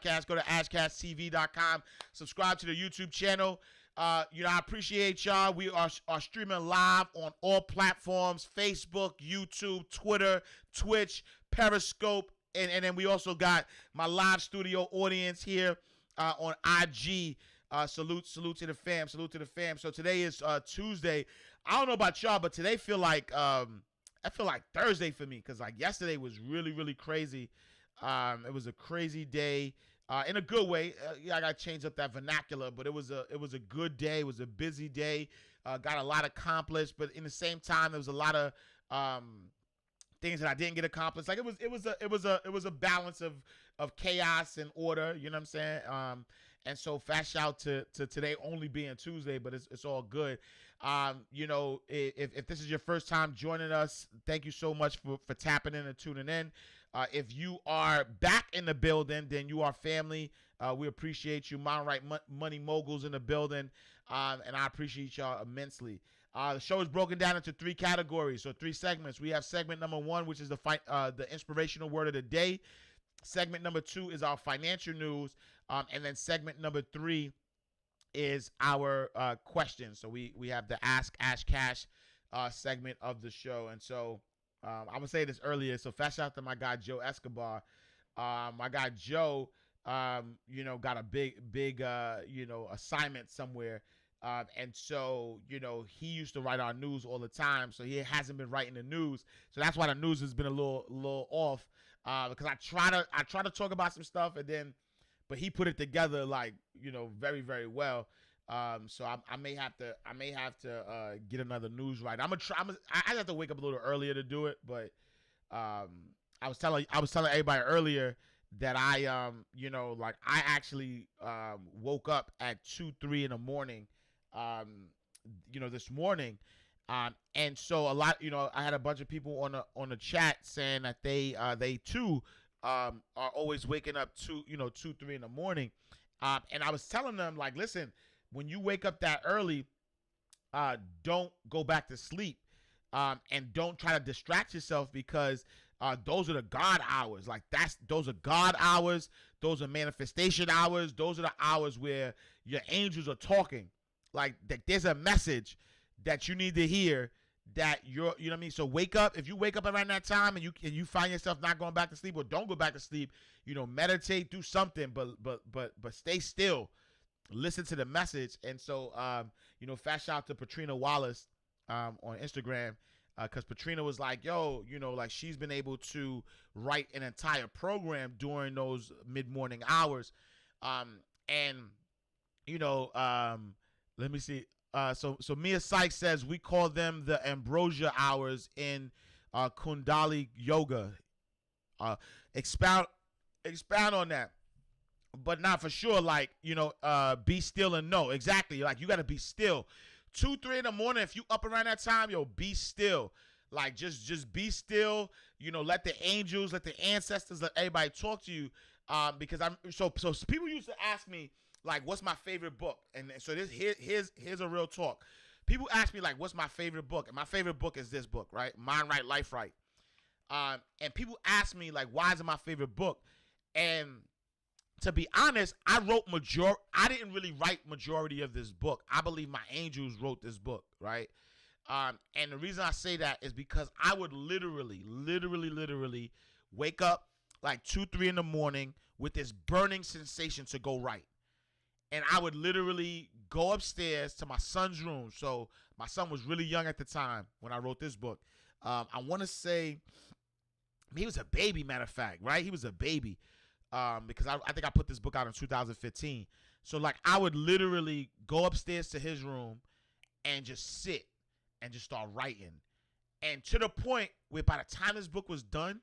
podcast, go to ashcasttv.com. Subscribe to the YouTube channel. I appreciate y'all. We are streaming live on all platforms: Facebook, YouTube, Twitter, Twitch, Periscope, and then we also got my live studio audience here on IG. Salute to the fam. So today is Tuesday. I don't know about y'all, but today I feel like Thursday for me, because like yesterday was really, really crazy. It was a crazy day in a good way. I got to change up that vernacular, but it was a good day. It was a busy day. Got a lot accomplished, but in the same time, there was a lot of things that I didn't get accomplished. Like it was a balance of chaos and order. You know what I'm saying? And so fast shout to today only being Tuesday, but it's all good. If this is your first time joining us, thank you so much for tapping in and tuning in. If you are back in the building, then you are family. We appreciate you. Mind Right Money Moguls in the building, and I appreciate y'all immensely. The show is broken down into 3 categories, so 3 segments. We have segment number 1, which is the inspirational word of the day. Segment number 2 is our financial news, and then segment number 3 is our questions. So we have the Ask Ash Cash segment of the show, and so I'm gonna say this earlier. So fast shout out to my guy Joe Escobar. My guy Joe, got a big assignment somewhere. And so, he used to write our news all the time. So he hasn't been writing the news. So that's why the news has been a little off. Because I try to talk about some stuff, but he put it together very, very well. So I may have to get another news writer. I have to wake up a little earlier to do it, but I was telling everybody earlier that I actually woke up at 2-3 in the morning. This morning, and so a lot, I had a bunch of people on the chat saying that they too are always waking up 2-3 in the morning, and I was telling them, like, listen, when you wake up that early, don't go back to sleep, and don't try to distract yourself, because those are the God hours. Like those are God hours. Those are manifestation hours. Those are the hours where your angels are talking. Like that, there's a message that you need to hear, that you know what I mean? So wake up. If you wake up around that time and you find yourself not going back to sleep, or don't go back to sleep, meditate, do something, but stay still. Listen to the message. And so, fast shout out to Patrina Wallace on Instagram, because Patrina was like, yo, she's been able to write an entire program during those mid-morning hours. Let me see. So Mia Sykes says we call them the ambrosia hours in Kundalini yoga. Expound on that. But not for sure, be still and know. Exactly. Like, you got to be still. 2-3 in the morning, if you up around that time, be still. Like, just be still. Let the angels, let the ancestors, let everybody talk to you. Because so people used to ask me, like, what's my favorite book? And so here's a real talk. People ask me, like, what's my favorite book? And my favorite book is this book, right? Mind Right, Life Right. And people ask me, like, why is it my favorite book? And to be honest, I didn't really write majority of this book. I believe my angels wrote this book, right? And the reason I say that is because I would literally wake up like 2-3 in the morning with this burning sensation to go write. And I would literally go upstairs to my son's room. So my son was really young at the time when I wrote this book. I want to say he was a baby, matter of fact, right? He was a baby, because I think I put this book out in 2015. So, like, I would literally go upstairs to his room and just sit and just start writing. And to the point where by the time this book was done,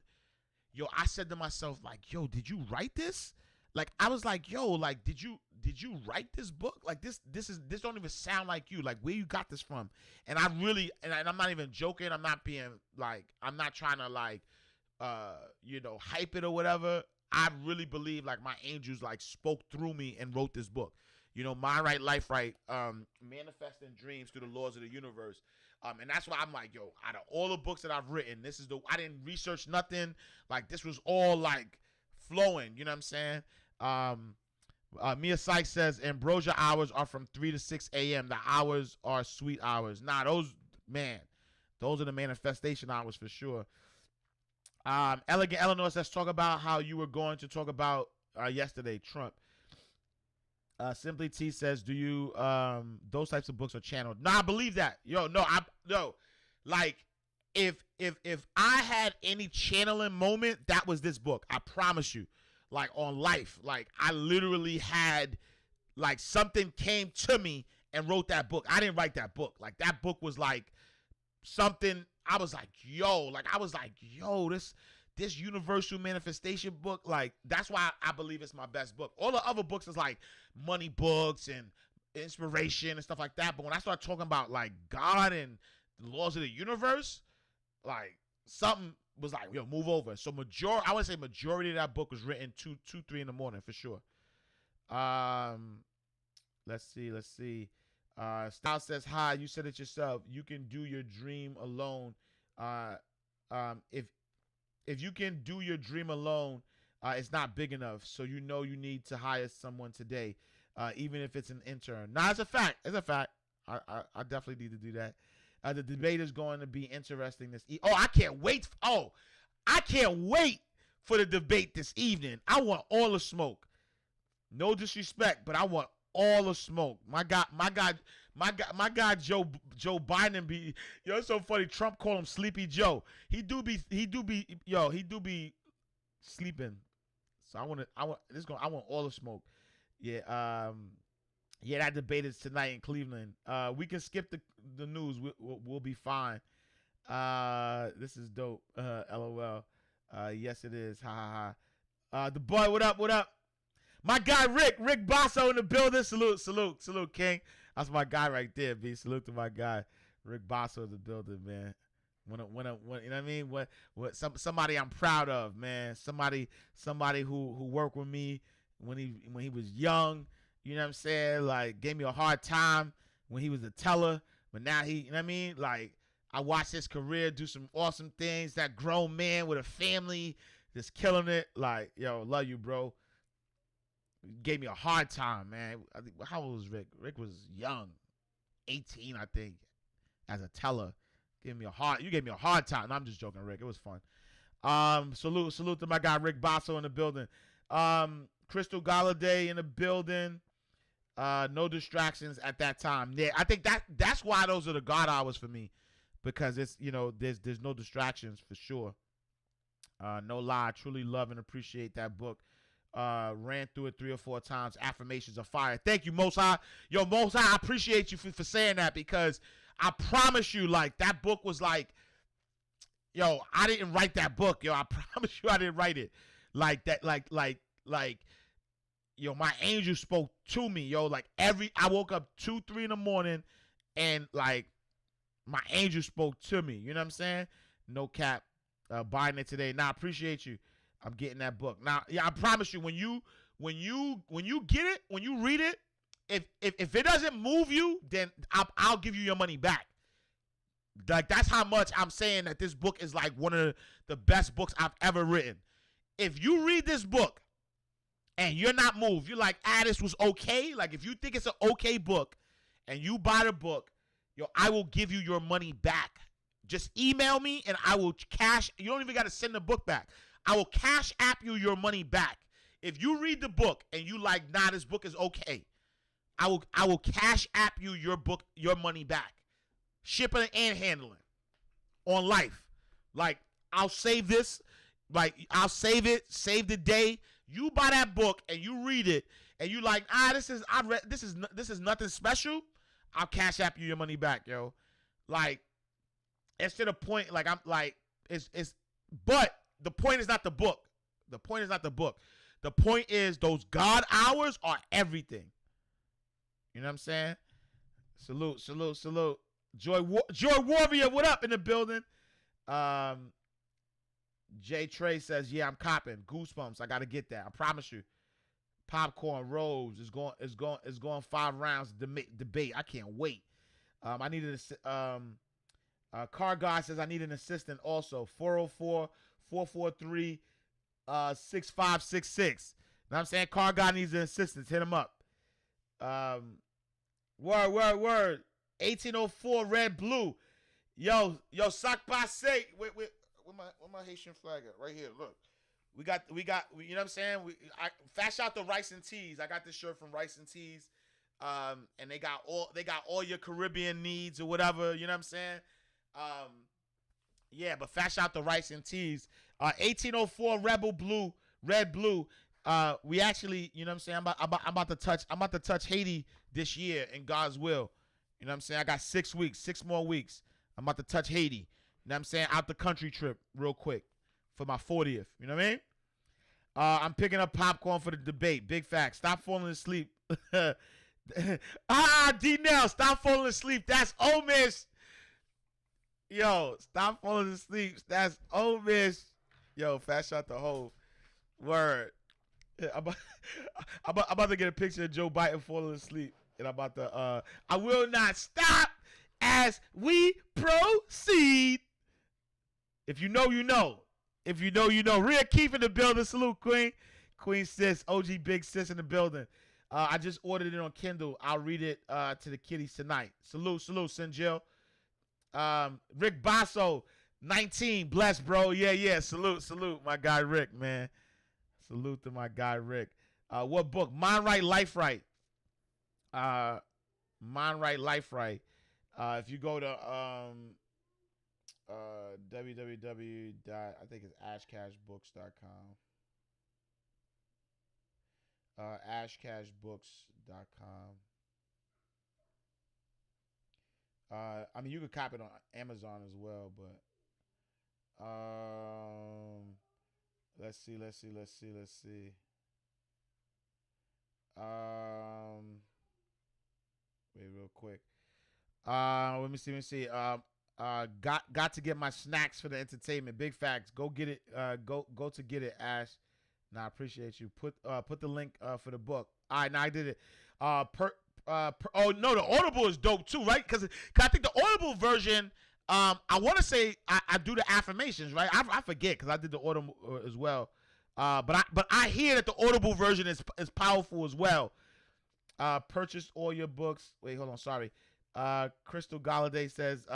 I said to myself, like, yo, did you write this? Like, I was like, yo, like, did you write this book? Like, this don't even sound like you. Like, where you got this from? And I really, and I'm not even joking. I'm not being like, I'm not trying to hype it or whatever. I really believe, like, my angels, like, spoke through me and wrote this book. Mind Right, Life Right, manifesting dreams through the laws of the universe. And that's why I'm like, yo, out of all the books that I've written, I didn't research nothing. Like, this was all, like, flowing, you know what I'm saying? Mia Sykes says Ambrosia hours are from 3 to 6 a.m. The hours are sweet hours. Nah, those are the manifestation hours for sure. Elegant Eleanor says talk about how you were going to talk about yesterday, Trump. Simply T says, do you those types of books are channeled? No, I believe that. Like if I had any channeling moment, that was this book. I promise you. Like on life. Like I literally had like something came to me and wrote that book. I didn't write that book. Like that book was like something I was like, yo, this universal manifestation book, like that's why I believe it's my best book. All the other books is like money books and inspiration and stuff like that. But when I start talking about like God and the laws of the universe, like something was like, yo, move over. So I would say majority of that book was written 3 in the morning for sure. Let's see. Style says, hi, you said it yourself. You can do your dream alone. If you can do your dream alone, it's not big enough. So you need to hire someone today, even if it's an intern. Nah, it's a fact. It's a fact. I definitely need to do that. The debate is going to be interesting I can't wait. I can't wait for the debate this evening. I want all the smoke. No disrespect, but I want all the smoke. My God, Joe Biden be, it's so funny. Trump called him Sleepy Joe. He do be sleeping. So I want all the smoke. Yeah, that debate is tonight in Cleveland. We can skip the news. We'll be fine. This is dope. LOL. Yes, it is. Ha ha ha. The boy, what up? My guy Rick Basso in the building. Salute, King. That's my guy right there, B. Salute to my guy Rick Basso in the building, man. When you know what I mean? What somebody I'm proud of, man. Somebody who worked with me when he was young. You know what I'm saying? Like gave me a hard time when he was a teller, but now he, you know what I mean? Like I watched his career do some awesome things. That grown man with a family, just killing it. Like, yo, love you, bro. Gave me a hard time, man. How old was Rick? Rick was young, 18, I think, as a teller. You gave me a hard time. No, I'm just joking, Rick. It was fun. Salute to my guy Rick Basso in the building. Crystal Galladay in the building. No distractions at that time. Yeah, I think that's why those are the God hours for me, because it's there's no distractions for sure. No lie, I truly love and appreciate that book. Ran through it 3 or 4 times. Affirmations of fire. Thank you, Most High. Yo, Most High, I appreciate you for saying that, because I promise you, like, that book was like, yo, I didn't write that book. Yo, I promise you I didn't write it. Like that, like, yo, my angel spoke to me, yo. Like I woke up 2-3 in the morning and like my angel spoke to me. You know what I'm saying? No cap. Buying it today. Now I appreciate you. I'm getting that book. Now, yeah, I promise you, when you get it, when you read it, if it doesn't move you, then I'll give you your money back. Like that's how much I'm saying that this book is like one of the best books I've ever written. If you read this book and you're not moved, you're like, this was okay. Like if you think it's an okay book and you buy the book, yo, I will give you your money back. Just email me and I will cash. You don't even got to send the book back. I will cash app you your money back. If you read the book and you like, this book is okay, I will cash app you your money back. Shipping and handling on life. Like I'll save this. Like I'll save it. Save the day. You buy that book and you read it and you like, this is nothing special. I'll cash app you your money back, yo. Like it's to the point. Like I'm like but the point is not the book. The point is not the book. The point is those God hours are everything. You know what I'm saying? Salute. Joy Warrior, what up in the building? Jay Trey says, yeah, I'm copping. Goosebumps. I gotta get that. I promise you. Popcorn Rose is going 5 rounds debate. I can't wait. I needed Car Guy says I need an assistant also. 404-443-6566. Know what I'm saying? Car guy needs an assistance. Hit him up. Word. 1804 red blue. Yo, sac passe. Wait. Where my Haitian flag at? Right here. Look. We got. You know what I'm saying? Fast out the Rice and Teas. I got this shirt from Rice and Teas. And they got all your Caribbean needs or whatever. You know what I'm saying? Yeah, but fast out the Rice and Teas. 1804 red blue. We actually, you know what I'm saying? I'm about to touch Haiti this year in God's will. You know what I'm saying? I got 6 more weeks. I'm about to touch Haiti. You know what I'm saying? Out the country trip real quick for my 40th. You know what I mean? I'm picking up popcorn for the debate. Big fact. Stop falling asleep. D-Nell, stop falling asleep. That's Ole Miss. Yo, stop falling asleep. That's Ole Miss. Yo, fast shot the whole word. I'm about to get a picture of Joe Biden falling asleep. And I'm about to, I will not stop as we proceed. If you know, you know. If you know, you know. Rhea Keefe in the building. Salute, Queen. Queen Sis. OG Big Sis in the building. I just ordered it on Kindle. I'll read it to the kiddies tonight. Salute, Sinjil. Rick Basso, 19. Bless, bro. Yeah. Salute. My guy Rick, man. Salute to my guy Rick. What book? Mind Right, Life Right. Mind Right, Life Right. If you go to www. I think it's ashcashbooks.com. Ashcashbooks.com. I mean, you could copy it on Amazon as well, but let's see. Wait, real quick. Let me see. Got to get my snacks for the entertainment. Big facts. Go get it. Go to get it, Ash. Nah, I appreciate you. Put the link for the book. All right, now I did it. Oh no, the Audible is dope too, right? Because I think the Audible version. I want to say I do the affirmations, right? I forget because I did the Audible as well. But I hear that the Audible version is powerful as well. Purchase all your books. Wait, hold on. Sorry. Crystal Galladay says,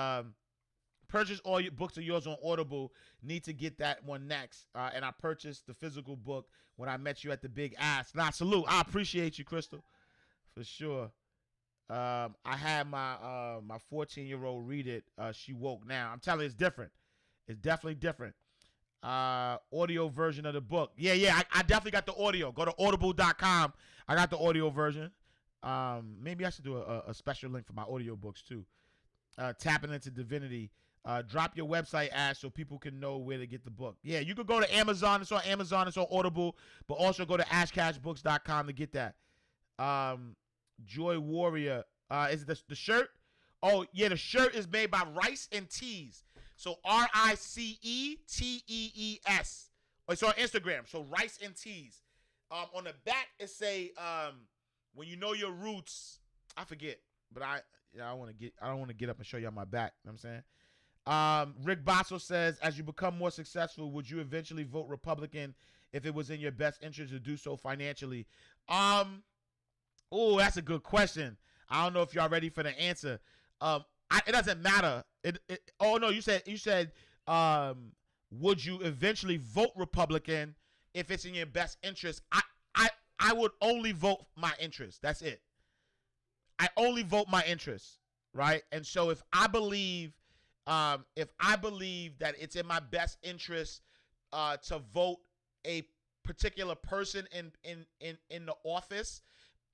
purchase all your books of yours on Audible. Need to get that one next. And I purchased the physical book when I met you at the Big Ass. Nah, salute. I appreciate you, Crystal. For sure. I had my 14-year-old read it. She woke now. I'm telling you, it's different. It's definitely different. Audio version of the book. Yeah. I definitely got the audio. Go to audible.com. I got the audio version. Maybe I should do a special link for my audio books too. Tapping into Divinity. Drop your website, Ash, so people can know where to get the book. Yeah, you could go to Amazon. It's on Amazon. It's on Audible. But also go to ashcashbooks.com to get that. Joy Warrior. Is it the shirt? Oh, yeah, the shirt is made by Rice and Teas. So RICETEES. It's on Instagram. So Rice and Teas. On the back, it say, when you know your roots, I forget, but I don't want to get up and show y'all my back. You know what I'm saying? Rick Basso says, as you become more successful, would you eventually vote Republican if it was in your best interest to do so financially? Oh, that's a good question. I don't know if y'all ready for the answer. It doesn't matter. Oh no, you said, would you eventually vote Republican if it's in your best interest? I would only vote my interest. That's it. I only vote my interest, right? And so if I believe that it's in my best interest to vote a particular person in the office,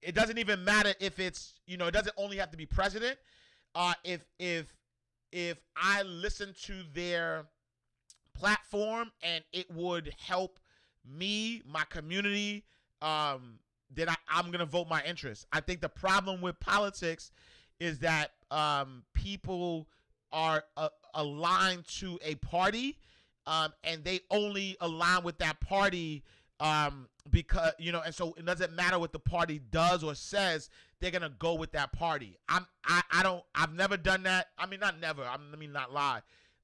it doesn't even matter if it's, it doesn't only have to be president. If I listen to their platform and it would help me, my community, then I'm going to vote my interest. I think the problem with politics is that people are aligned to a party, and they only align with that party because, and so it doesn't matter what the party does or says, they're going to go with that party. I've never done that. I mean, not never. Let me not lie.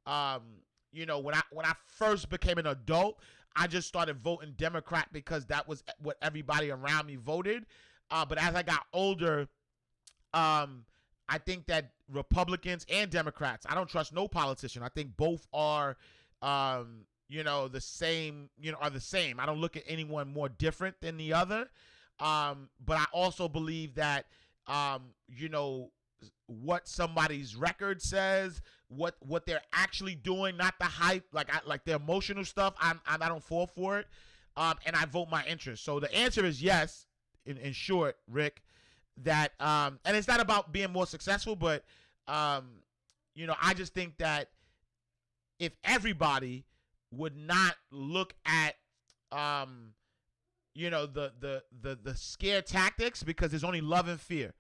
When I first became an adult, I just started voting Democrat because that was what everybody around me voted. But as I got older, I think that Republicans and Democrats, I don't trust no politician. I think both are, the same, are the same. I don't look at anyone more different than the other. But I also believe that, what somebody's record says, what they're actually doing, not the hype, like the emotional stuff. I don't fall for it. And I vote my interest. So the answer is yes, in short, Rick, that, and it's not about being more successful, but, I just think that if everybody would not look at, the scare tactics, because there's only love and fear,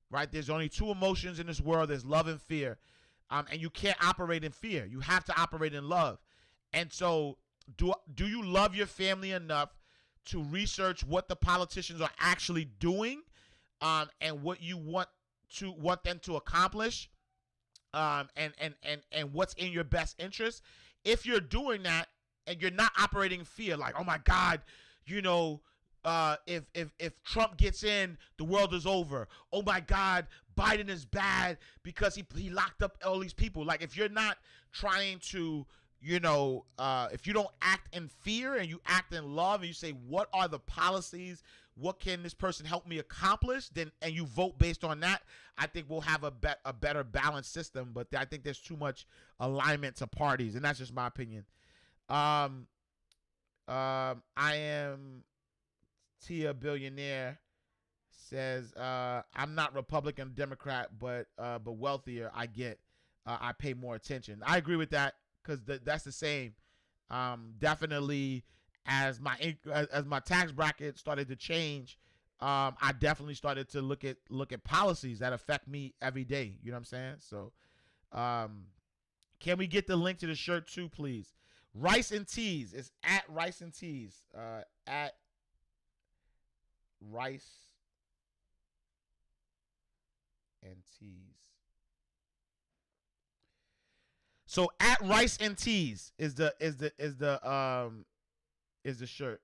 right? There's only two emotions in this world. There's love and fear. And you can't operate in fear. You have to operate in love. And so do you love your family enough to research what the politicians are actually doing, and what you want them to accomplish, and what's in your best interest? If you're doing that and you're not operating in fear, like, oh my God, if Trump gets in, the world is over. Oh my God, Biden is bad because he locked up all these people. Like, if you're not trying to, if you don't act in fear and you act in love and you say, what are the policies? What can this person help me accomplish? And you vote based on that, I think we'll have a better balanced system. But I think there's too much alignment to parties, and that's just my opinion. I am Tia Billionaire says, I'm not Republican, Democrat, but wealthier. I pay more attention. I agree with that, because that's the same. Definitely, as my tax bracket started to change, I definitely started to look at policies that affect me every day. You know what I'm saying? So, can we get the link to the shirt too, please? Rice and Teas. It's at Rice and Teas. At Rice and Teas. So at Rice and Teas is the shirt.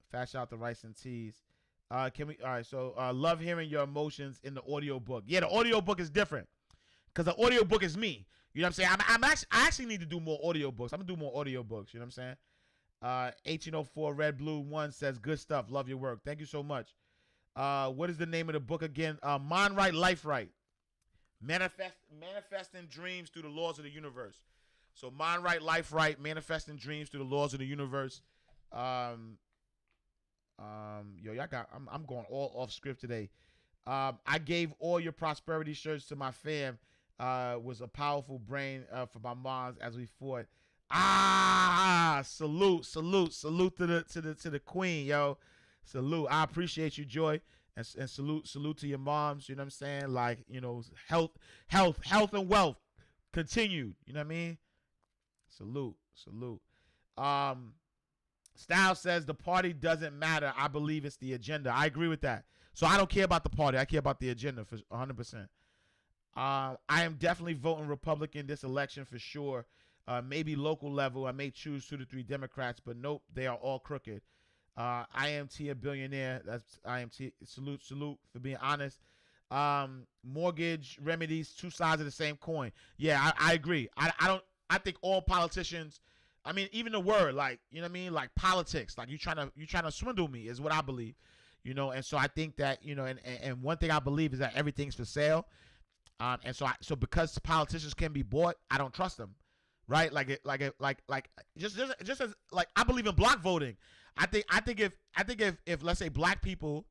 Fast out the Rice and Teas. Can we? All right. So love hearing your emotions in the audio book. Yeah, the audio book is different, because the audio book is me. You know what I'm saying? I actually need to do more audio books. I'm gonna do more audio books. You know what I'm saying? 1804 Red Blue 1 says, good stuff. Love your work. Thank you so much. What is the name of the book again? Mind Right, Life Right. Manifesting dreams through the laws of the universe. So Mind Right, Life Right, manifesting dreams through the laws of the universe. I'm going all off script today. I gave all your prosperity shirts to my fam. Was a powerful brain for my moms as we fought. Salute to the queen, yo. Salute. I appreciate you, Joy. And salute to your moms. You know what I'm saying? Like, health and wealth continued. You know what I mean? Salute. Style says the party doesn't matter. I believe it's the agenda. I agree with that. So I don't care about the party. I care about the agenda for 100%. I am definitely voting Republican this election for sure. Maybe local level, I may choose 2 to 3 Democrats, but nope, they are all crooked. I am Tia Billionaire. Salute for being honest. Mortgage remedies, 2 sides of the same coin. Yeah, I agree. I think all politicians, I mean, even the word, like, you know what I mean? Like politics, like you trying to swindle me is what I believe, and so I think that, and one thing I believe is that everything's for sale. And so because politicians can be bought, I don't trust them. Right? Just as, like, I believe in block voting. I think if let's say black people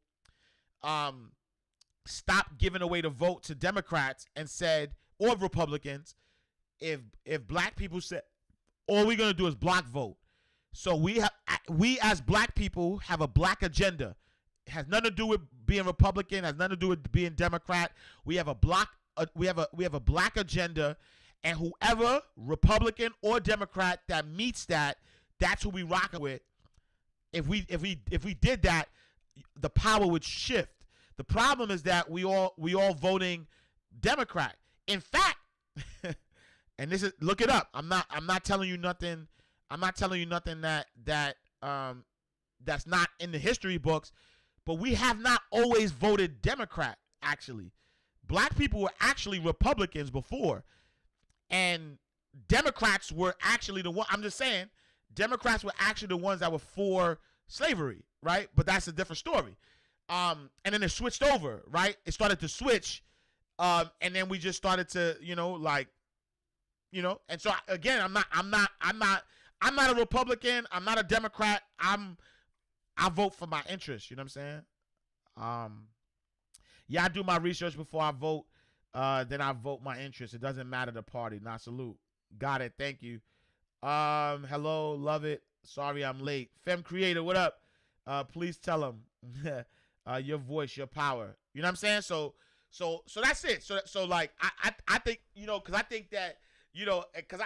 stopped giving away the vote to Democrats and said, or Republicans, if black people said, all we're gonna do is block vote. So we as black people have a black agenda. It has nothing to do with being Republican, has nothing to do with being Democrat. We have a black black agenda. And whoever, Republican or Democrat, that meets that's who we rocking with. If we did that, the power would shift. The problem is that we all voting Democrat. In fact, And this is, look it up. I'm not telling you nothing. I'm not telling you nothing that's not in the history books. But we have not always voted Democrat. Actually, black people were actually Republicans before, and Democrats were actually the one. I'm just saying, Democrats were actually the ones that were for slavery, right? But that's a different story. And then it switched over, right? It started to switch, and then we just started to, And so again, I'm not a Republican. I'm not a Democrat. I vote for my interests. You know what I'm saying? Yeah, I do my research before I vote. Then I vote my interest. It doesn't matter the party. Not salute. Got it. Thank you. Hello, love it. Sorry I'm late. Fem Creator, what up? Please tell them your voice, your power. You know what I'm saying? So that's it. So like I think, because I think that, because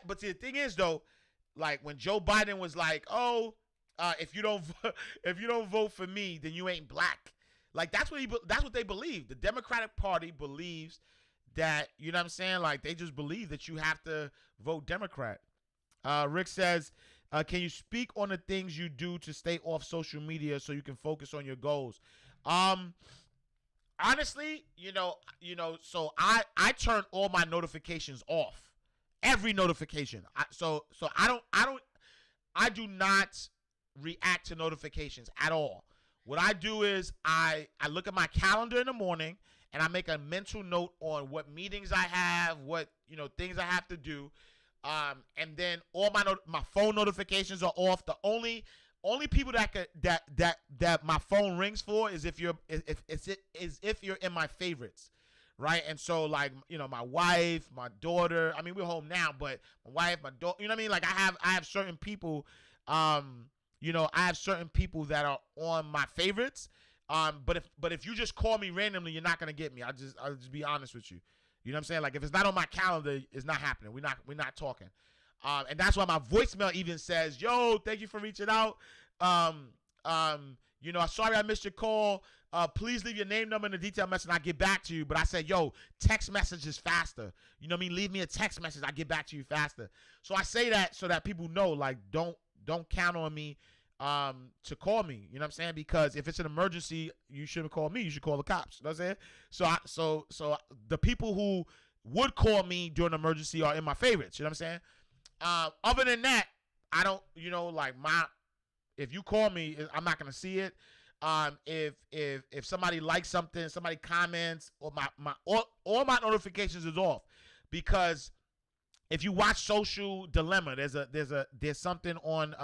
but see, the thing is though, like when Joe Biden was like, oh, if you don't vote for me, then you ain't black. Like that's what they believe. The Democratic Party believes that, you know what I'm saying? Like they just believe that you have to vote Democrat. Rick says, can you speak on the things you do to stay off social media so you can focus on your goals? Honestly, so I turn all my notifications off. Every notification. I do not react to notifications at all. What I do is I look at my calendar in the morning and I make a mental note on what meetings I have, what things I have to do, and then all my phone notifications are off. The only people that my phone rings for is if you're in my favorites, right? And so like my wife, my daughter. I mean we're home now, but my wife, my daughter. You know what I mean? Like I have certain people. I have certain people that are on my favorites. But if you just call me randomly, you're not gonna get me. I'll just be honest with you. You know what I'm saying? Like if it's not on my calendar, it's not happening. We're not talking. And that's why my voicemail even says, "Yo, thank you for reaching out. Sorry I missed your call. Please leave your name, number, and the detailed message, and I'll get back to you." But I said, "Yo, text message is faster. You know what I mean? Leave me a text message. I'll get back to you faster." So I say that so that people know, like, don't count on me to call me. You know what I'm saying? Because if it's an emergency, you shouldn't call me. You should call the cops. You know what I'm saying? So the people who would call me during an emergency are in my favorites. You know what I'm saying? Other than that, I don't, if you call me, I'm not going to see it. If somebody likes something, somebody comments, or all my notifications is off, because if you watch Social Dilemma, there's something on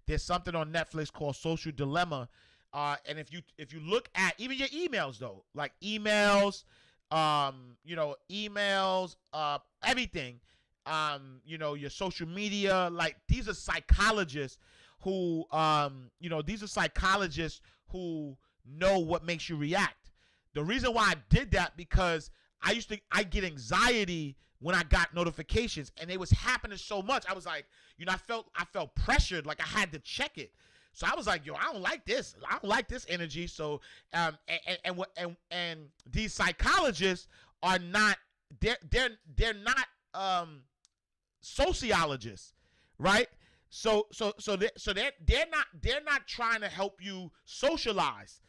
Netflix called Social Dilemma, and if you look at even your emails though, like emails, everything, your social media, like these are psychologists who know what makes you react. The reason why I did that, because I get anxiety when I got notifications, and it was happening so much. I was like, I felt pressured, like I had to check it. So I was like, yo, I don't like this. I don't like this energy. So and these psychologists are not, they're not sociologists, right? So they're not trying to help you socialize.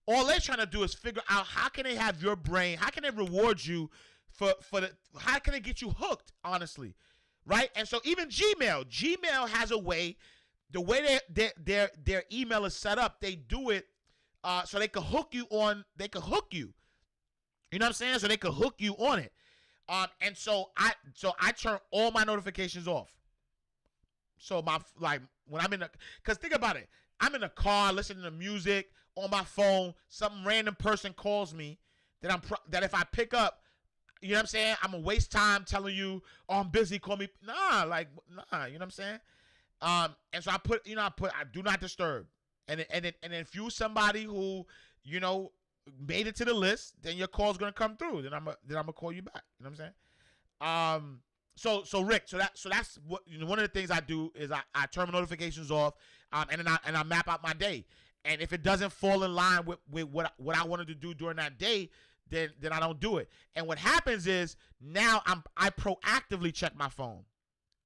All they're trying to do is figure out how can they have your brain, how can they reward you how can they get you hooked, honestly, right? And so even Gmail has a way, the way their email is set up, they do it so they can hook you. You know what I'm saying? So they can hook you on it. And so I turn all my notifications off. So when I'm because think about it, I'm in a car listening to music on my phone. Some random person calls me that if I pick up, you know what I'm saying, I'm gonna waste time telling you, oh, I'm busy, call me. Nah, you know what I'm saying? And so I do not disturb. And if you somebody who, made it to the list, then your call's gonna come through. Then I'm gonna call you back. You know what I'm saying? So Rick, so that's what, one of the things I do is I turn my notifications off, and then I map out my day. And if it doesn't fall in line with what I wanted to do during that day, then I don't do it. And what happens is now I proactively check my phone,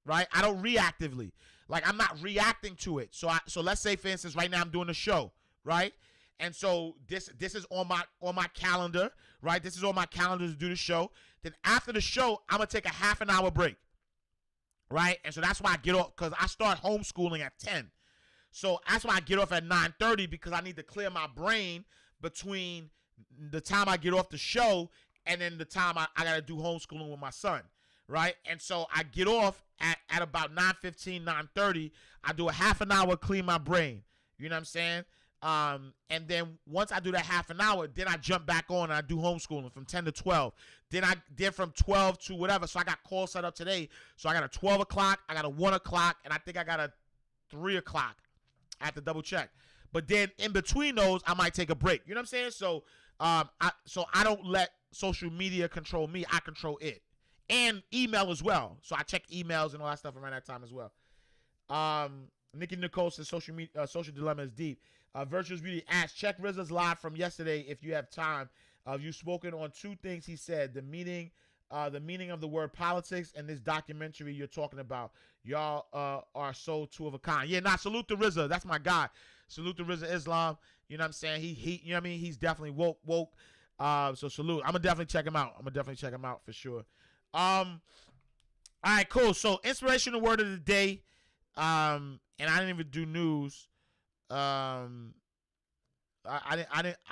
right? I don't reactively. Like, I'm not reacting to it. So let's say, for instance, right now I'm doing a show, right? And so this is on my calendar, right? This is on my calendar to do the show. Then after the show, I'm gonna take a half an hour break, right? And so that's why I get off, because I start homeschooling at 10. So that's why I get off at 9:30, because I need to clear my brain between the time I get off the show and then the time I gotta do homeschooling with my son, right? And so I get off at about 9:15, 9:30. I do a half an hour, clean my brain. You know what I'm saying? And then once I do that half an hour, then I jump back on and I do homeschooling from 10 to 12. Then I did from 12 to whatever. So I got calls set up today. So I got a 12 o'clock, I got a 1 o'clock, and I think I got a 3 o'clock. I have to double check. But then in between those, I might take a break. You know what I'm saying? So I don't let social media control me. I control it. And email as well. So I check emails and all that stuff around that time as well. Nikki Nicole says social dilemma is deep. Virtuous Beauty asks, check RZA's live from yesterday if you have time. You've spoken on two things he said: the meaning of the word politics and this documentary you're talking about. Y'all are so two of a kind. Yeah, salute to RZA. That's my guy. Salute to RZA Islam. You know what I'm saying? He you know what I mean? He's definitely woke. So salute. I'm gonna definitely check him out. For sure. All right, cool. So inspirational word of the day. And I didn't even do news. I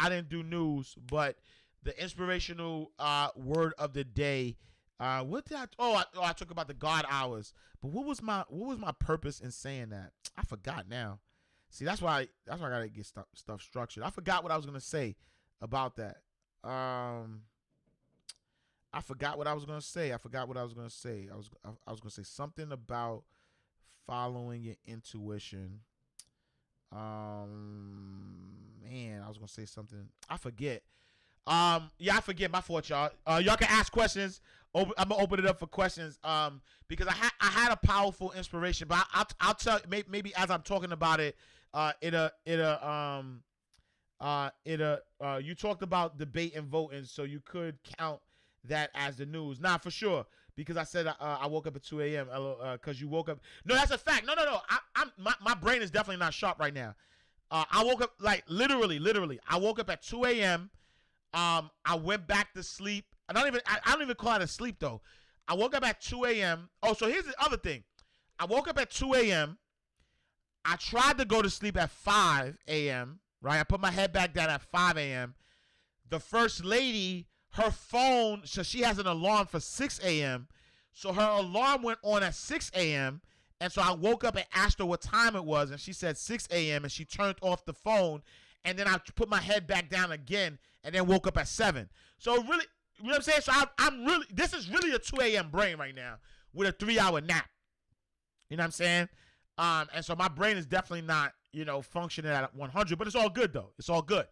didn't do news, but the inspirational word of the day. What did I talked about the God hours. But what was my purpose in saying that? I forgot now. See, that's why I gotta get stuff structured. I forgot what I was gonna say about that. I forgot what I was gonna say. I was gonna say something about following your intuition. Man, I was gonna say something. I forget. Yeah, I forget. My fault, y'all. Y'all can ask questions. I'm gonna open it up for questions. Because I had a powerful inspiration, but I'll tell maybe as I'm talking about it. You talked about debate and voting, so you could count that as the news. Nah, for sure. Because I said I woke up at 2 a.m. Because you woke up. No, that's a fact. No. My brain is definitely not sharp right now. I woke up like literally. I woke up at 2 a.m. I went back to sleep. I don't even call it a sleep though. I woke up at 2 a.m. Oh, so here's the other thing. I woke up at 2 a.m. I tried to go to sleep at 5 a.m. Right? I put my head back down at 5 a.m. The first lady, her phone, so she has an alarm for 6 a.m. So her alarm went on at 6 a.m. And so I woke up and asked her what time it was. And she said 6 a.m. And she turned off the phone. And then I put my head back down again and then woke up at 7. So really, you know what I'm saying? So this is really a 2 a.m. brain right now with a 3-hour nap. You know what I'm saying? And so my brain is definitely not, functioning at 100, but it's all good though. It's all good.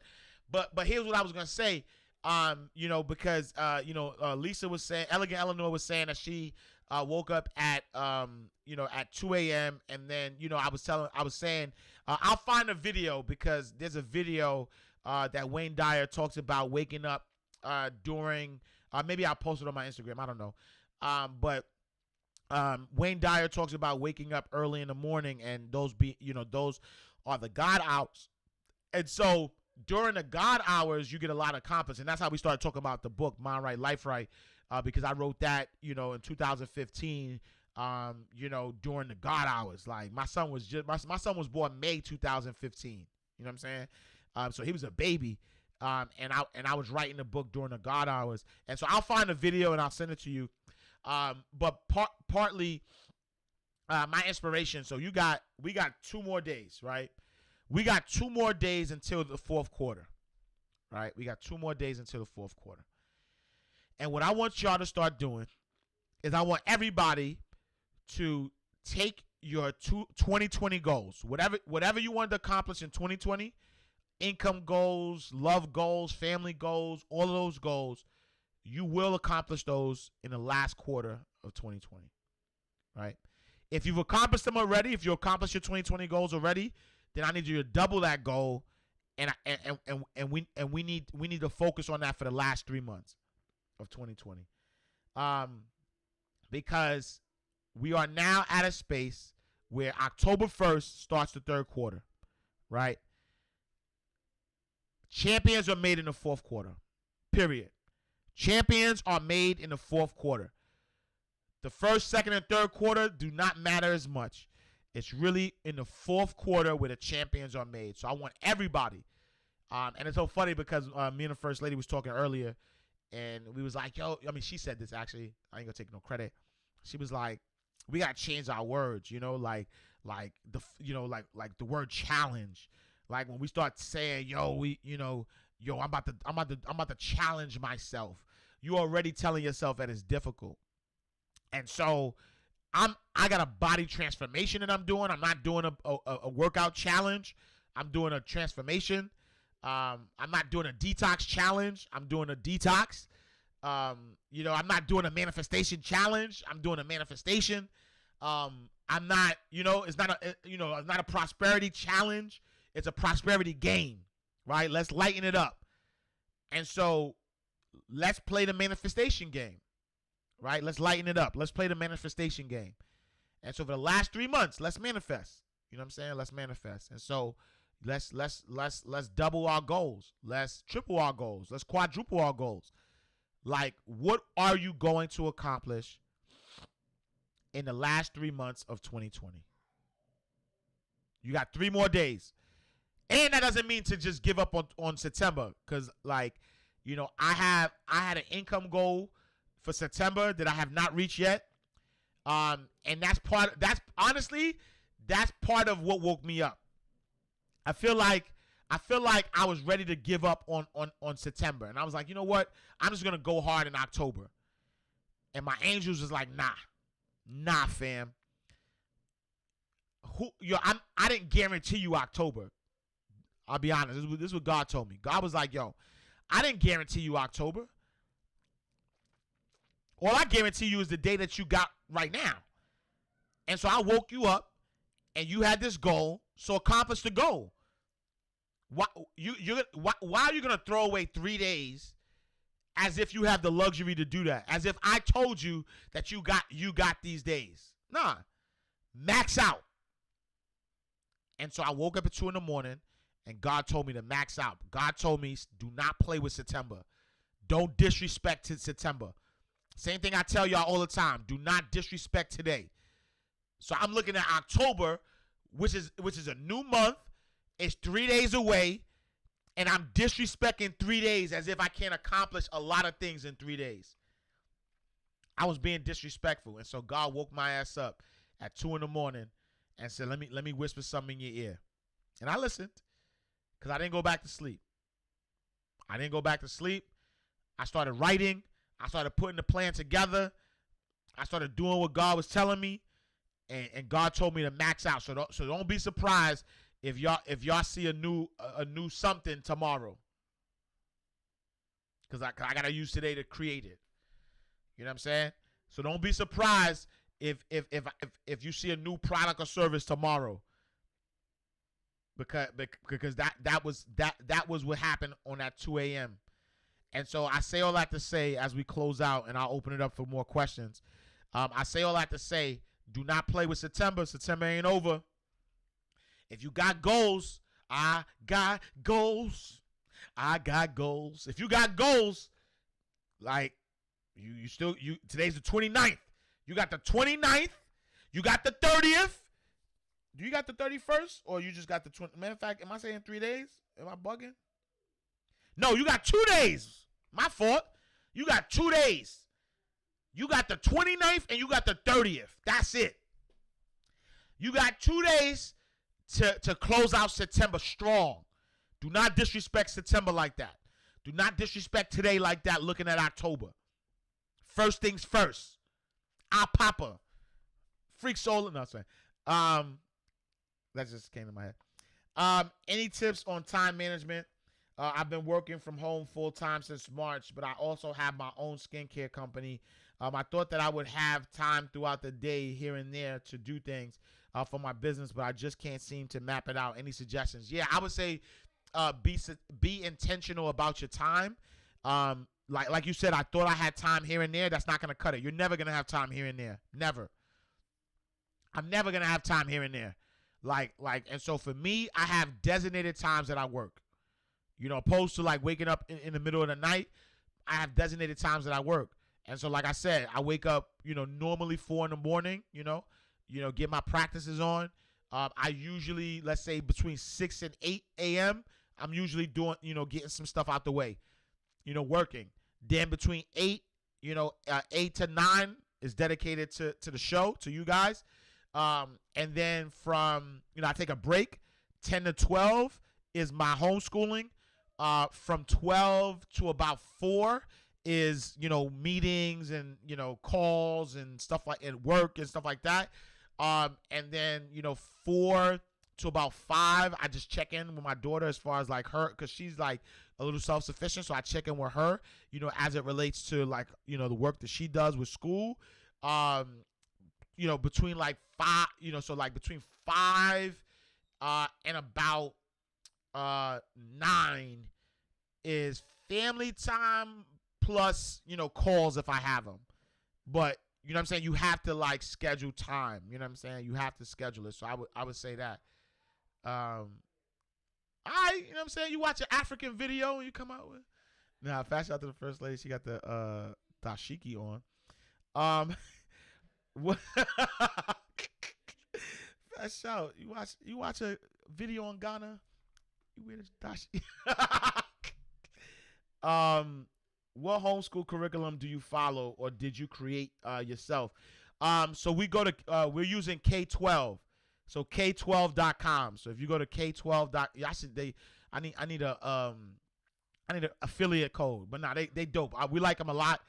But here's what I was going to say. Because Lisa was saying, Elegant Eleanor was saying that she woke up at 2 a.m. and then I was saying I'll find a video, because there's a video that Wayne Dyer talks about waking up during maybe I'll post it on my Instagram, I don't know, but Wayne Dyer talks about waking up early in the morning, and those are the God hours. And so during the God hours, you get a lot accomplished. And that's how we started talking about the book, Mind Right, Life Right, because I wrote that, in 2015, during the God hours. Like, my son was born May 2015. You know what I'm saying? So he was a baby. And I was writing the book during the God hours. And so I'll find a video and I'll send it to you. But partly my inspiration. So we got 2 more days, right? We got 2 more days until the fourth quarter, right? We got 2 more days until the fourth quarter. And what I want y'all to start doing is I want everybody to take your 2020 goals, whatever you want to accomplish in 2020, income goals, love goals, family goals, all of those goals, you will accomplish those in the last quarter of 2020, right? If you've accomplished them already, if you accomplished your 2020 goals already, then I need you to double that goal And we need to focus on that for the last 3 months of 2020. Because we are now at a space where October 1st starts the third quarter, right? Champions are made in the fourth quarter, period. Champions are made in the fourth quarter. The first, second, and third quarter do not matter as much. It's really in the fourth quarter where the champions are made. So I want everybody. And it's so funny because me and the First Lady was talking earlier, and we was like, yo, I mean, she said this actually. I ain't gonna take no credit. She was like, we gotta change our words, like the word challenge. Like when we start saying, yo, I'm about to challenge myself. You already telling yourself that it's difficult. And so I got a body transformation that I'm doing. I'm not doing a workout challenge. I'm doing a transformation. I'm not doing a detox challenge. I'm doing a detox. I'm not doing a manifestation challenge. I'm doing a manifestation. I'm not, it's not a prosperity challenge. It's a prosperity game, right? Let's lighten it up. And so let's play the manifestation game, right? Let's lighten it up. Let's play the manifestation game. And so for the last 3 months, let's manifest. You know what I'm saying? Let's manifest. And so let's double our goals. Let's triple our goals. Let's quadruple our goals. Like, what are you going to accomplish in the last 3 months of 2020? You got 3 more days. And that doesn't mean to just give up on September, because I had an income goal for September that I have not reached yet. And that's honestly part of what woke me up. I feel like I was ready to give up on September, and I was like, you know what? I'm just gonna go hard in October. And my angels was like, nah, fam. I didn't guarantee you October. I'll be honest. This is what God told me. God was like, yo, I didn't guarantee you October. All I guarantee you is the day that you got right now. And so I woke you up, and you had this goal, so accomplish the goal. Why are you going to throw away 3 days as if you have the luxury to do that? As if I told you that you got these days. Nah. Max out. And so I woke up at 2 a.m, and God told me to max out. God told me, do not play with September. Don't disrespect September. Same thing I tell y'all all the time. Do not disrespect today. So I'm looking at October, which is a new month. It's 3 days away, and I'm disrespecting 3 days as if I can't accomplish a lot of things in 3 days. I was being disrespectful, and so God woke my ass up at 2 a.m. and said, let me whisper something in your ear. And I listened, because I didn't go back to sleep. I started writing. I started putting the plan together. I started doing what God was telling me, and God told me to max out. So don't be surprised if y'all see a new something tomorrow, because I gotta use today to create it. You know what I'm saying? So don't be surprised if you see a new product or service tomorrow, because that was what happened on that 2 a.m. And so I say all that to say, as we close out, and I'll open it up for more questions. I say all that to say, do not play with September. September ain't over. If you got goals, I got goals. If you got goals, like you today's the 29th. You got the 29th. You got the 30th. Do you got the 31st, or you just got the 20th? Matter of fact, am I saying 3 days? Am I bugging? No, you got 2 days. My fault. You got 2 days. You got the 29th and you got the 30th. That's it. You got 2 days to close out September strong. Do not disrespect September like that. Do not disrespect today like that, looking at October. First things first. Our Papa. Freak Soul. No, sorry. That just came to my head. Any tips on time management? I've been working from home full time since March, but I also have my own skincare company. I thought that I would have time throughout the day here and there to do things for my business, but I just can't seem to map it out. Any suggestions? Yeah, I would say be intentional about your time. Like you said, I thought I had time here and there. That's not gonna cut it. You're never gonna have time here and there. Never. I'm never gonna have time here and there. And so for me, I have designated times that I work. Opposed to like waking up in the middle of the night, I have designated times that I work. And so, like I said, I wake up, normally 4 in the morning, get my practices on. I usually, let's say between 6 and 8 a.m., I'm usually doing, getting some stuff out the way, working. Then between 8 to 9 is dedicated to the show, to you guys. And then from, I take a break. 10 to 12 is my homeschooling. From 12 to about 4 is, meetings and, calls and stuff like and work and stuff like that. And then, 4 to about 5, I just check in with my daughter as far as like her, because she's like a little self-sufficient. So I check in with her, as it relates to like, the work that she does with school. Between like 5, so like between 5 and about 9 is family time plus, calls if I have them. But, you know what I'm saying? You have to like schedule time. You know what I'm saying? You have to schedule it. So I would say that. You know what I'm saying? You watch an African video and you come out with. Now, fast shout out to the first lady. She got the dashiki on. What? Fast shout. You watch a video on Ghana. You wear the dashiki. What homeschool curriculum do you follow or did you create yourself? So we're using K12. So K12.com. So if you go to K12. I need an affiliate code. But nah, they dope. We like them a lot.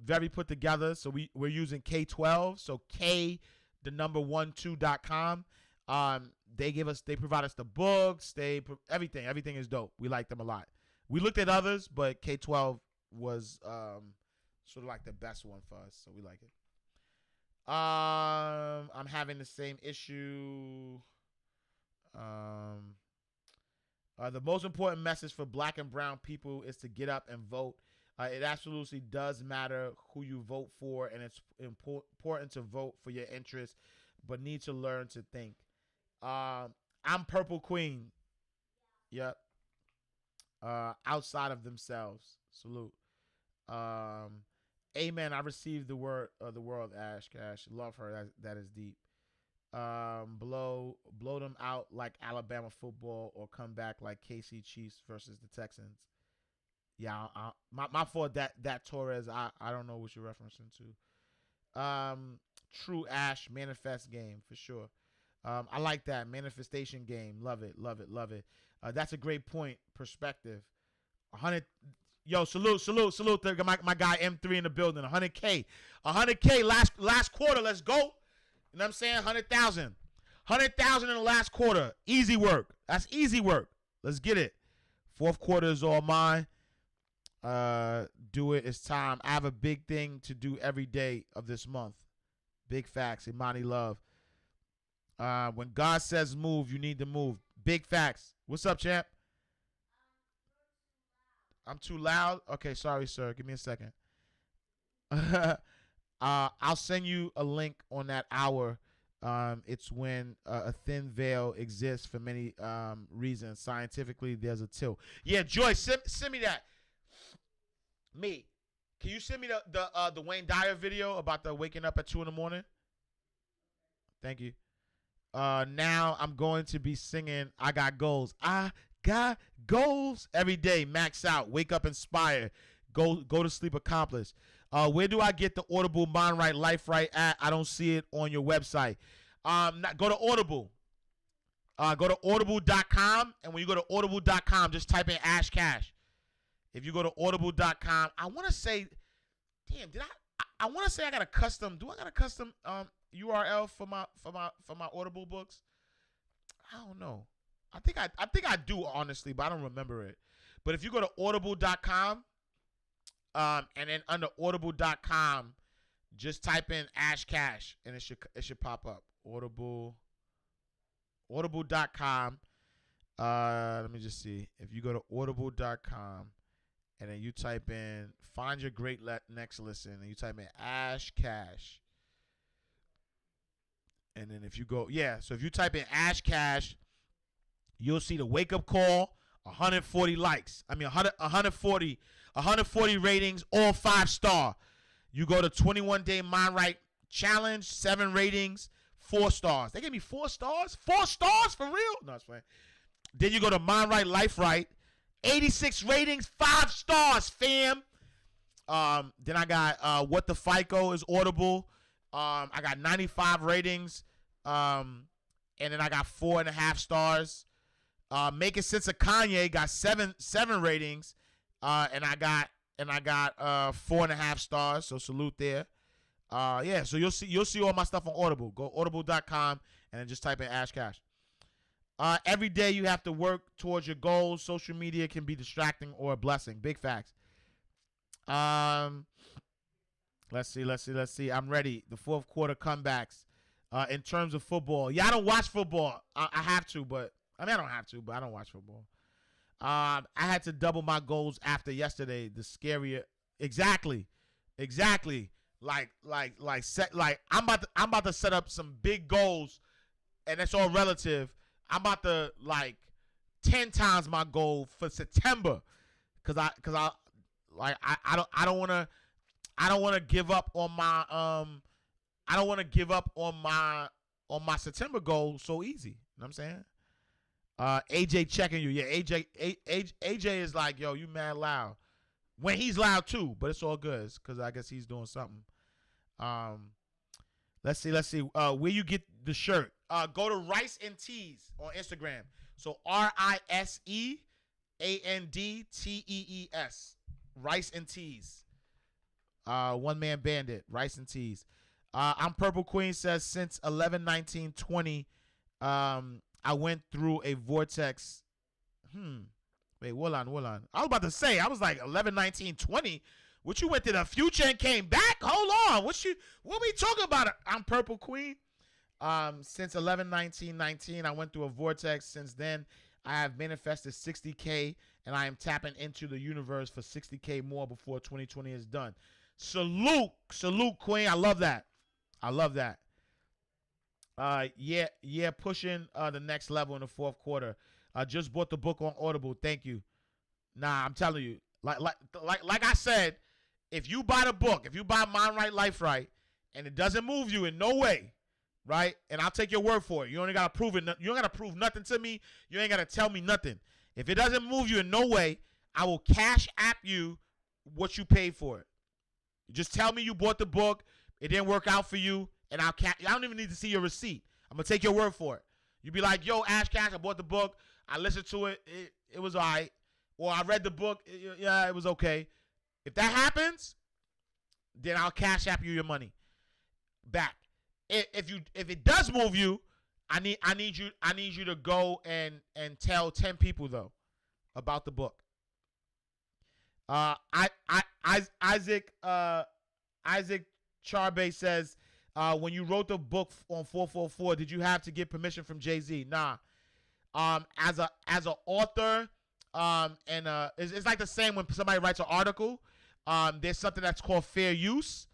Very put together. So we're using K12. So the number 12.com. They provide us the books, everything. Everything is dope. We like them a lot. We looked at others, but K12 was sort of like the best one for us, so we like it. I'm having the same issue. The most important message for Black and brown people is to get up and vote. It absolutely does matter who you vote for, and it's important to vote for your interests, but need to learn to think. I'm Purple Queen. Yep. Outside of themselves. Salute. Amen. I received the word of the world, Ash Cash. Love her. That is deep. Blow them out like Alabama football or come back like KC Chiefs versus the Texans. Yeah, my fault that Torres, I don't know what you're referencing to. True Ash manifest game for sure. I like that manifestation game. Love it, love it, love it. That's a great point. Perspective. 100. Yo, salute. My guy M3 in the building. 100K. 100K last quarter. Let's go. You know what I'm saying? 100,000. 100,000 in the last quarter. Easy work. That's easy work. Let's get it. Fourth quarter is all mine. Do it. It's time. I have a big thing to do every day of this month. Big facts. Imani Love. When God says move, you need to move. Big facts. What's up, champ? I'm too loud? Okay, sorry, sir. Give me a second. I'll send you a link on that hour. It's when a thin veil exists for many reasons. Scientifically, there's a tilt. Yeah, Joyce, send me that. Me. Can you send me the Wayne Dyer video about the waking up at 2 in the morning? Thank you. Now I'm going to be singing I Got Goals. I got goals every day. Max out. Wake up inspired. Go to sleep accomplished. Where do I get the Audible Mind Right Life Right at? I don't see it on your website. Go to Audible. Go to audible.com, and when you go to audible.com, just type in Ash Cash. If you go to audible.com, I want to say, damn, I want to say I got a custom. Do I got a custom URL for my Audible books? I don't know. I think I do, honestly, but I don't remember it. But if you go to audible.com, and then under audible.com, just type in Ash Cash and it should pop up. Audible.com. Let me just see. If you go to audible.com and then you type in find your great next listen and you type in Ash Cash. And then if you go, so if you type in Ash Cash, you'll see the wake up call, 140 likes. I mean 140 ratings, all 5-star. You go to 21-day Mind Right Challenge, 7 ratings, 4 stars. They gave me 4 stars? 4 stars for real? No, it's fine. Then you go to Mind Right Life Right, 86 ratings, 5 stars, fam. Then I got What the FICO is Audible. I got 95 ratings. And then I got 4.5 stars. Making Sense of Kanye got 7 ratings. And I got 4.5 stars. So salute there. So you'll see all my stuff on Audible. Go audible.com and then just type in Ash Cash. Every day you have to work towards your goals. Social media can be distracting or a blessing. Big facts. Let's see. I'm ready. The fourth quarter comebacks. In terms of football, I don't watch football. I have to, but I don't have to, but I don't watch football. I had to double my goals after yesterday. The scarier, exactly. Like I'm about to set up some big goals, and it's all relative. I'm about to 10 times my goal for September, cause I don't want to give up on my my September goal so easy. You know what I'm saying? AJ checking you. Yeah, AJ is like, yo, you mad loud. When he's loud too, but it's all good. It's cause I guess he's doing something. Let's see. Where you get the shirt? Go to Rice and Tees on Instagram. So RISEANDTEES. Rice and Tees. One Man Bandit. Rice and Tees. I'm Purple Queen says since 11/19/20, I went through a vortex. Wait, hold on. I was about to say, I was like 11/19/20. What, you went to the future and came back? Hold on. What we talking about? I'm Purple Queen. Since 11/19/19, I went through a vortex. Since then, I have manifested 60K, and I am tapping into the universe for 60K more before 2020 is done. Salute, Queen. I love that. Pushing the next level in the fourth quarter. I just bought the book on Audible. Thank you. Nah, I'm telling you, like I said, if you buy the book, if you buy Mind Right Life Right, and it doesn't move you in no way, right? And I'll take your word for it. You only gotta prove it. You don't gotta prove nothing to me. You ain't gotta tell me nothing. If it doesn't move you in no way, I will cash app you what you paid for it. Just tell me you bought the book. It didn't work out for you, and I don't even need to see your receipt. I'm gonna take your word for it. You be like, yo, Ash Cash, I bought the book. I listened to it. It was all right. Or I read the book. It was okay. If that happens, then I'll cash app you your money back. If it does move you, I need you to go and tell 10 people though about the book. Isaac Charbe says, when you wrote the book on 444, did you have to get permission from Jay-Z? Nah. As a author, it's like the same when somebody writes an article. There's something that's called fair use.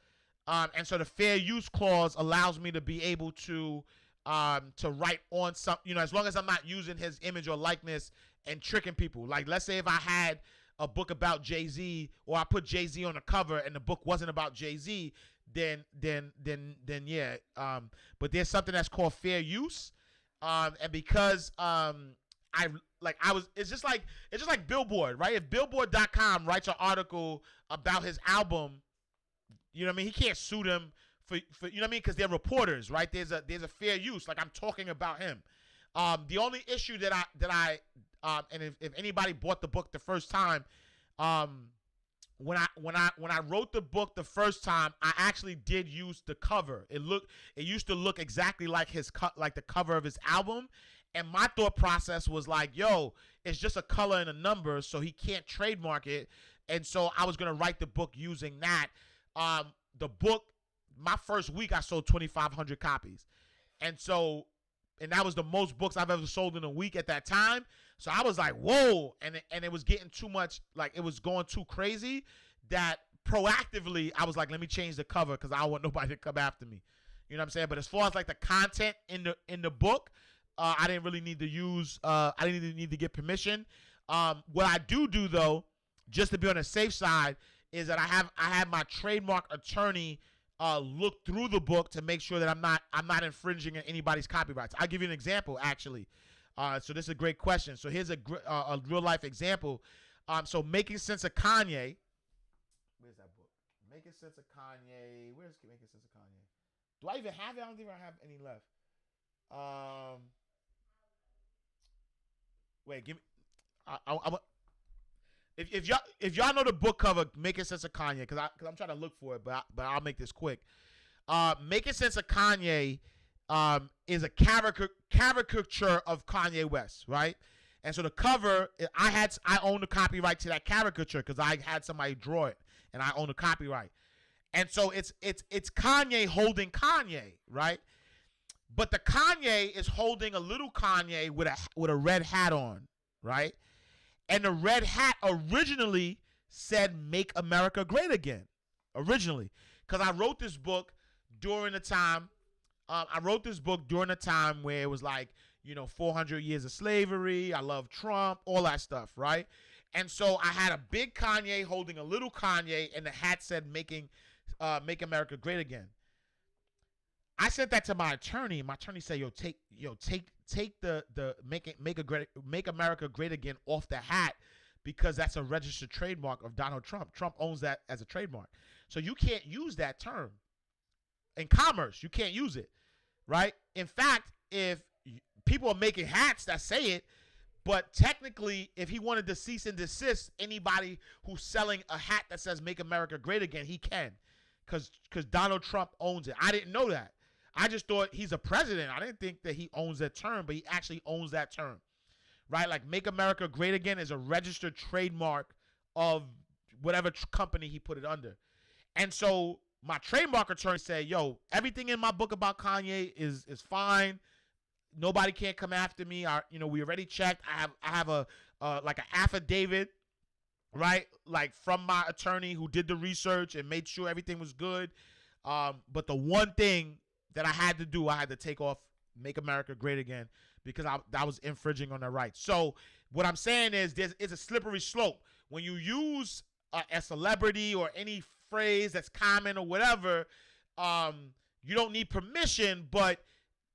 And so the fair use clause allows me to be able to write on some, as long as I'm not using his image or likeness and tricking people. Like, let's say if I had a book about Jay-Z, or I put Jay-Z on the cover and the book wasn't about Jay-Z, then yeah. But there's something that's called fair use. And because it's just like Billboard, right? If Billboard.com writes an article about his album, you know what I mean? He can't sue them for you know what I mean? Because they're reporters, right? There's a fair use. Like, I'm talking about him. The only issue that I and if anybody bought the book the first time, when I wrote the book the first time, I actually did use the cover. It used to look exactly like like the cover of his album. And my thought process was like, yo, it's just a color and a number, so he can't trademark it. And so I was going to write the book using that. The book, my first week, I sold 2,500 copies. And so and that was the most books I've ever sold in a week at that time. So I was like, whoa, and it was getting too much, like it was going too crazy that proactively I was like, let me change the cover because I don't want nobody to come after me. You know what I'm saying? But as far as like the content in the book, I didn't really need to use. I didn't even need to get permission. What I do though, just to be on the safe side, is that I have my trademark attorney look through the book to make sure that I'm not infringing on anybody's copyrights. I'll give you an example actually. So this is a great question. So here's a real life example. So Making Sense of Kanye. Where's that book? Making Sense of Kanye. Where's Making Sense of Kanye? Do I even have it? I don't think I have any left. Wait, give me. If y'all know the book cover, Making Sense of Kanye, because I'm trying to look for it, but I'll make this quick. Making Sense of Kanye is a caricature of Kanye West, right? And so the cover, I own the copyright to that caricature because I had somebody draw it, and I own the copyright. And so it's Kanye holding Kanye, right? But the Kanye is holding a little Kanye with a red hat on, right? And the red hat originally said "Make America Great Again," originally, because I wrote this book during the time. Where it was like, 400 years of slavery. I love Trump, all that stuff, right? And so I had a big Kanye holding a little Kanye, and the hat said "Make America Great Again." I sent that to my attorney. My attorney said, take the Make America Great Again off the hat because that's a registered trademark of Donald Trump. Trump owns that as a trademark. So you can't use that term. In commerce, you can't use it, right? In fact, if people are making hats that say it, but technically, if he wanted to cease and desist anybody who's selling a hat that says "Make America Great Again," he can, because Donald Trump owns it. I didn't know that. I just thought he's a president. I didn't think that he owns that term, but he actually owns that term, right? Like "Make America Great Again" is a registered trademark of whatever company he put it under. And so my trademark attorney said, yo, everything in my book about Kanye is fine. Nobody can't come after me. We already checked. I have a like an affidavit, right? Like from my attorney who did the research and made sure everything was good. But the one thing that I had to do, I had to take off "Make America Great Again" because that was infringing on their rights. So what I'm saying is it's a slippery slope. When you use a celebrity or any phrase that's common or whatever, you don't need permission, but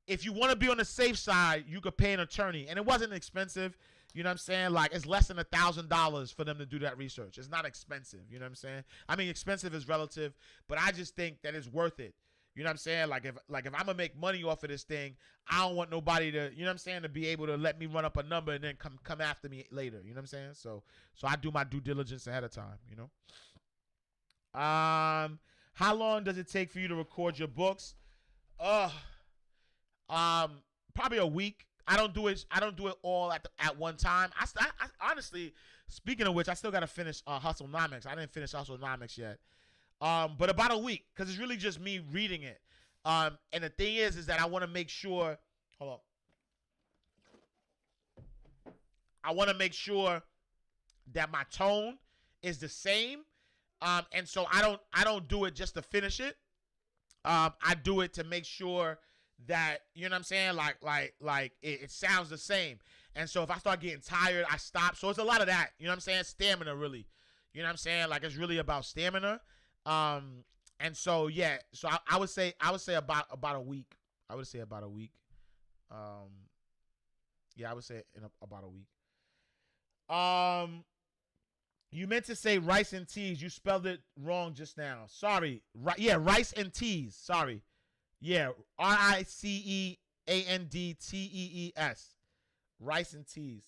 if you want to be on the safe side, you could pay an attorney. And it wasn't expensive. You know what I'm saying? Like, it's less than $1,000 for them to do that research. It's not expensive. You know what I'm saying? I mean, expensive is relative, but I just think that it's worth it. You know what I'm saying? Like if I'm gonna make money off of this thing, I don't want nobody to, you know what I'm saying, to be able to let me run up a number and then come after me later. You know what I'm saying? So I do my due diligence ahead of time, How long does it take for you to record your books? Probably a week. I don't do it all at one time. I honestly, speaking of which, I still gotta finish Hustlenomics. I didn't finish Hustlenomics yet. But about a week, because it's really just me reading it. And the thing is that I want to make sure. Hold on. I want to make sure that my tone is the same. And so I don't do it just to finish it. I do it to make sure that, you know what I'm saying, like it sounds the same. And so if I start getting tired, I stop. So it's a lot of that. You know what I'm saying? Stamina, really. You know what I'm saying? Like, it's really about stamina. And so yeah, so I would say about a week. I would say about a week. Yeah, I would say about a week. You meant to say rice and teas. You spelled it wrong just now. Sorry. Yeah, rice and teas. Sorry. Yeah, RICEANDTEES. Rice and teas.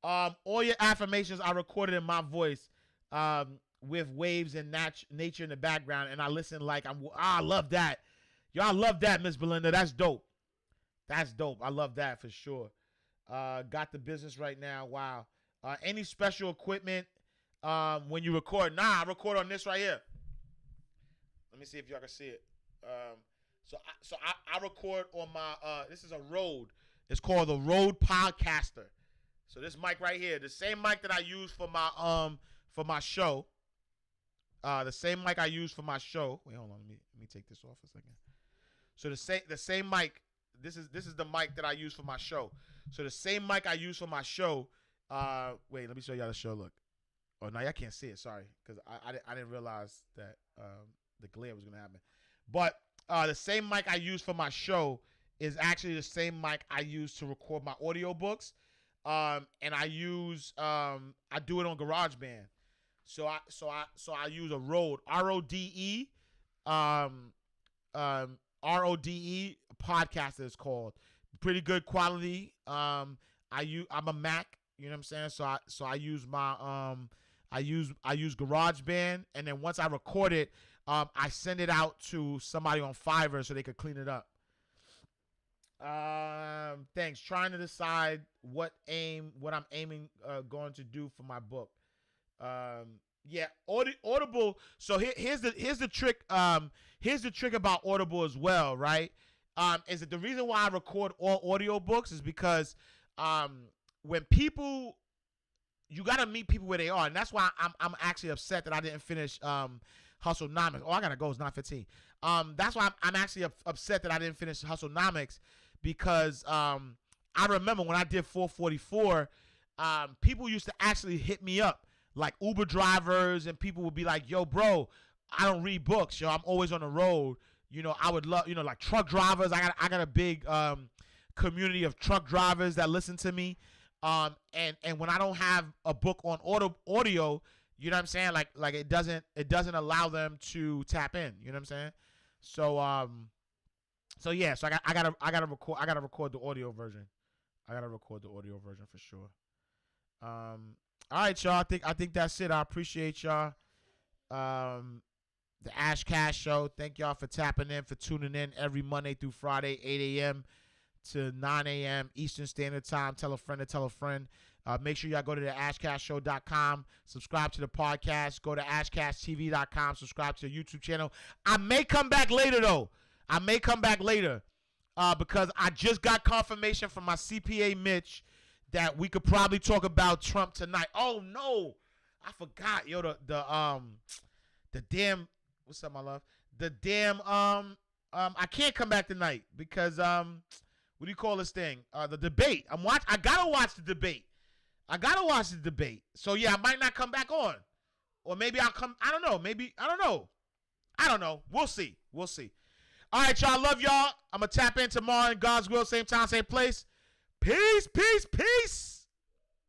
All your affirmations are recorded in my voice. With waves and nature in the background, and I listen like I love that. Yo, I love that, Miss Belinda. That's dope. That's dope. I love that for sure. Got the business right now. Wow. Any special equipment when you record? Nah, I record on this right here. Let me see if y'all can see it. I record on my this is a Rode. It's called the Rode Podcaster. So this mic right here, the same mic that I use for my show. The same mic I use for my show. Wait, hold on. Let me take this off a second. So the same mic. This is the mic that I use for my show. So the same mic I use for my show. Wait, let me show y'all the show. Look. Oh, now y'all can't see it. Sorry, because I didn't realize that the glare was gonna happen. But the same mic I use for my show is actually the same mic I use to record my audiobooks. And I use I do it on GarageBand. So I use a Rode RODE RODE podcaster is called. Pretty good quality. I'm a Mac, you know what I'm saying? So I use my I use GarageBand, and then once I record it, I send it out to somebody on Fiverr so they could clean it up. Thanks. Trying to decide what I'm aiming going to do for my book. Yeah, Audible. So here's the trick. Here's the trick about Audible as well, right? Is that the reason why I record all audiobooks is because when people, you gotta meet people where they are, and that's why I'm actually upset that I didn't finish Hustlenomics. Oh, I gotta go. It's 9:15. That's why I'm actually upset that I didn't finish Hustlenomics, because I remember when I did 444, people used to actually hit me up, like Uber drivers, and people would be like, "Yo, bro, I don't read books. Yo, I'm always on the road. You know, I would love, you know, like truck drivers. I got a big community of truck drivers that listen to me. And when I don't have a book on audio, you know what I'm saying? Like it doesn't allow them to tap in. You know what I'm saying? So yeah. So I gotta record the audio version. I gotta record the audio version for sure. All right, y'all. I think that's it. I appreciate y'all. The Ash Cash Show. Thank y'all for tapping in, for tuning in every Monday through Friday, 8 a.m. to 9 a.m. Eastern Standard Time. Tell a friend to tell a friend. Make sure y'all go to the AshCashShow.com. Subscribe to the podcast. Go to AshCashTV.com. Subscribe to the YouTube channel. I may come back later, though. Because I just got confirmation from my CPA, Mitch, that we could probably talk about Trump tonight. Oh, no. I forgot. Yo, the damn... What's up, my love? The damn... I can't come back tonight because... What do you call this thing? The debate. I gotta watch the debate. So yeah, I might not come back on, or maybe I'll come. I don't know. Maybe I don't know. We'll see. All right, y'all. Love y'all. I'm gonna tap in tomorrow in God's will, same time, same place. Peace.